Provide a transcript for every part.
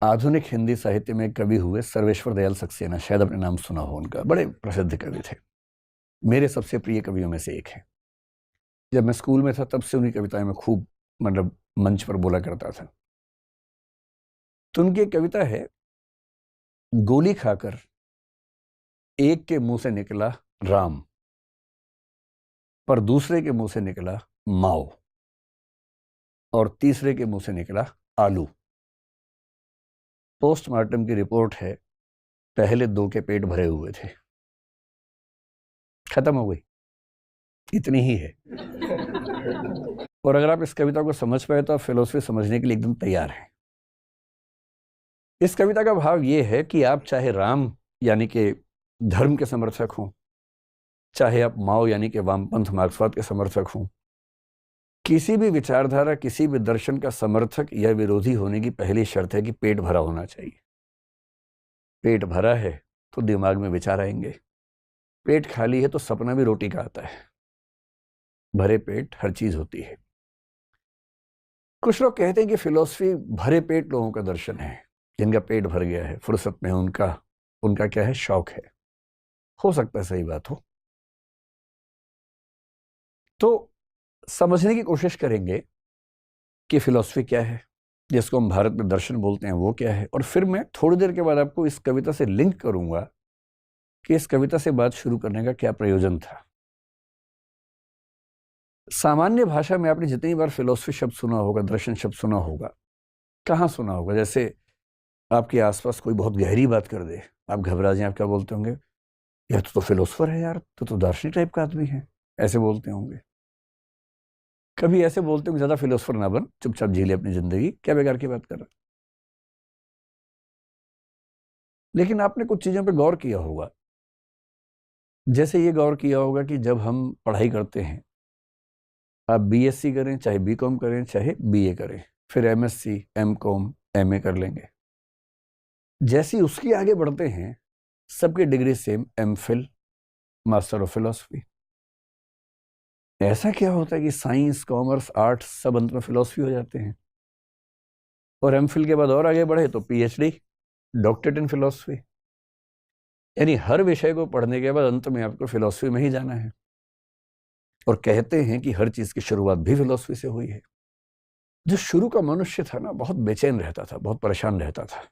आधुनिक हिंदी साहित्य में एक कवि हुए सर्वेश्वर दयाल सक्सेना, शायद अपने नाम सुना हो उनका। बड़े प्रसिद्ध कवि थे, मेरे सबसे प्रिय कवियों में से एक है। जब मैं स्कूल में था तब से उनकी कविताएं मैं खूब मंच पर बोला करता था। तो उनकी एक कविता है, गोली खाकर एक के मुंह से निकला राम, पर दूसरे के मुंह से निकला माओ, और तीसरे के मुंह से निकला आलू। पोस्टमार्टम की रिपोर्ट है, पहले दो के पेट भरे हुए थे। खत्म हो गई, इतनी ही है। और अगर आप इस कविता को समझ पाए तो आप फिलोसफी समझने के लिए एकदम तैयार हैं। इस कविता का भाव यह है कि आप चाहे राम यानी कि धर्म के समर्थक हों, चाहे आप माओ यानी कि वामपंथ मार्क्सवाद के समर्थक हों, किसी भी विचारधारा, किसी भी दर्शन का समर्थक या विरोधी होने की पहली शर्त है कि पेट भरा होना चाहिए। पेट भरा है तो दिमाग में विचार आएंगे, पेट खाली है तो सपना भी रोटी का आता है। भरे पेट हर चीज होती है। कुछ लोग कहते हैं कि फिलॉसफी भरे पेट लोगों का दर्शन है, जिनका पेट भर गया है, फुर्सत में उनका क्या है, शौक है। हो सकता है सही बात हो। तो समझने की कोशिश करेंगे कि फिलॉसफी क्या है, जिसको हम भारत में दर्शन बोलते हैं, वो क्या है। और फिर मैं थोड़ी देर के बाद आपको इस कविता से लिंक करूंगा कि इस कविता से बात शुरू करने का क्या प्रयोजन था। सामान्य भाषा में आपने जितनी बार फिलॉसफी शब्द सुना होगा, दर्शन शब्द सुना होगा, कहाँ सुना होगा? जैसे आपके आसपास कोई बहुत गहरी बात कर दे, आप घबरा जाएं, आप क्या बोलते होंगे? यह तो फिलोसफर है यार, तो दार्शनिक टाइप का आदमी है, ऐसे बोलते होंगे। कभी ऐसे बोलते होंगे, ज्यादा फिलोसफर ना बन, चुपचाप जी ले अपनी जिंदगी, क्या बेकार की बात कर रहा। लेकिन आपने कुछ चीजों पे गौर किया होगा। जैसे ये गौर किया होगा कि जब हम पढ़ाई करते हैं, आप बीएससी करें, चाहे बीकॉम करें, चाहे बीए करें, फिर एमएससी, एमकॉम, एमए कर लेंगे। जैसे ही उसके आगे बढ़ते हैं, सबकी degree same, MPhil, master of philosophy. ऐसा क्या होता है कि साइंस, कॉमर्स, आर्ट्स सब अंत में फिलोसफी हो जाते हैं? और एमफिल के बाद और आगे बढ़े तो पीएचडी, डॉक्टरेट इन फिलोसफी। यानी हर विषय को पढ़ने के बाद अंत में आपको फिलोसफी में ही जाना है। और कहते हैं कि हर चीज की शुरुआत भी फिलोसफी से हुई है। जो शुरू का मनुष्य था ना, बहुत बेचैन रहता था, बहुत परेशान रहता था।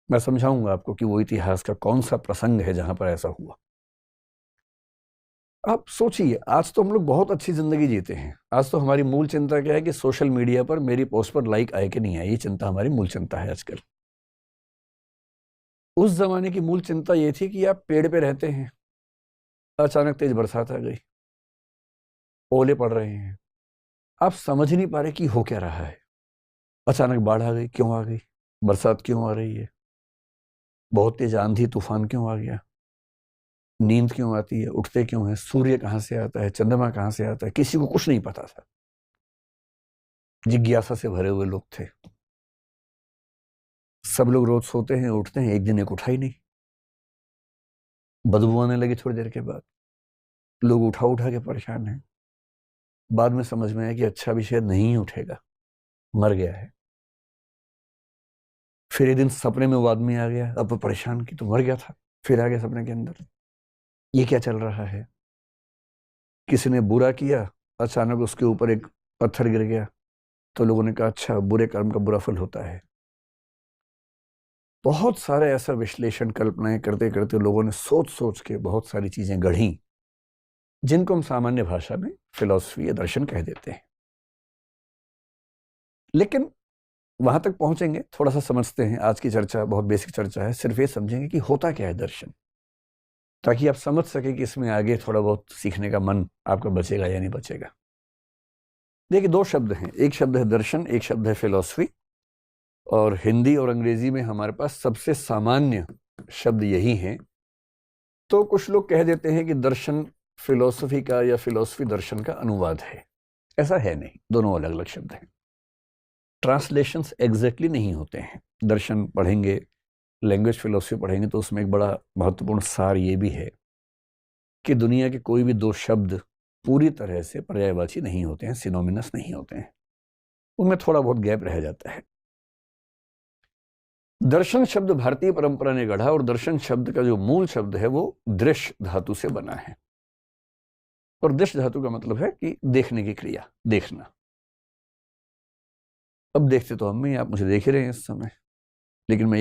मैं समझाऊंगा आपको कि वो इतिहास का कौन सा प्रसंग है जहां पर ऐसा हुआ। आप सोचिए, आज तो हम लोग बहुत अच्छी जिंदगी जीते हैं। आज तो हमारी मूल चिंता क्या है कि सोशल मीडिया पर मेरी पोस्ट पर लाइक आए कि नहीं आए। ये चिंता हमारी मूल चिंता है आजकल। उस जमाने की मूल चिंता ये थी कि आप पेड़ पे रहते हैं, अचानक तेज बरसात आ गई, ओले पड़ रहे हैं, आप समझ नहीं पा रहे कि हो क्या रहा है। अचानक बाढ़ आ गई, क्यों आ गई? बरसात क्यों आ रही है? बहुत तेज आंधी तूफान क्यों आ गया? नींद क्यों आती है? उठते क्यों है? सूर्य कहां से आता है? चंद्रमा कहां से आता है? किसी को कुछ नहीं पता था। जिज्ञासा से भरे हुए लोग थे। सब लोग रोज सोते हैं, उठते हैं, एक दिन एक उठा ही नहीं। बदबू आने लगी थोड़ी देर के बाद, लोग उठा उठा के परेशान हैं। बाद में समझ में आया कि अच्छा भी शायद नहीं उठेगा, मर गया है। फिर एक दिन सपने में वो आदमी आ गया, अब वो परेशान की तो मर गया था, फिर आ गया सपने के अंदर। ये क्या चल रहा है? किसी ने बुरा किया, अचानक उसके ऊपर एक पत्थर गिर गया, तो लोगों ने कहा अच्छा, बुरे कर्म का बुरा फल होता है। बहुत सारे ऐसा विश्लेषण, कल्पनाएं करते करते लोगों ने सोच सोच के बहुत सारी चीजें गढ़ी, जिनको हम सामान्य भाषा में फिलॉसफी या दर्शन कह देते हैं। लेकिन वहां तक पहुंचेंगे, थोड़ा सा समझते हैं। आज की चर्चा बहुत बेसिक चर्चा है, सिर्फ ये समझेंगे कि होता क्या है दर्शन, ताकि आप समझ सके कि इसमें आगे थोड़ा बहुत सीखने का मन आपका बचेगा या नहीं बचेगा। देखिए, दो शब्द हैं, एक शब्द है दर्शन, एक शब्द है फिलॉसफी। और हिंदी और अंग्रेजी में हमारे पास सबसे सामान्य शब्द यही हैं। तो कुछ लोग कह देते हैं कि दर्शन फिलॉसफी का या फिलॉसफी दर्शन का अनुवाद है। ऐसा है नहीं, दोनों अलग अलग शब्द हैं। ट्रांसलेशंस एग्जैक्टली नहीं होते हैं। दर्शन पढ़ेंगे, लैंग्वेज फिलॉसफी पढ़ेंगे, तो उसमें एक बड़ा महत्वपूर्ण सार ये भी है कि दुनिया के कोई भी दो शब्द पूरी तरह से पर्यायवाची नहीं होते हैं, सिनोमिनस नहीं होते हैं। उनमें थोड़ा बहुत गैप रह जाता है। दर्शन शब्द भारतीय परंपरा ने गढ़ा और दर्शन शब्द का जो मूल शब्द है वो दृश्य धातु से बना है। और दृश्य धातु का मतलब है कि देखने की क्रिया, देखना। अब देखते तो हम ही, आप मुझे देख ही रहे हैं इस समय, लेकिन मैं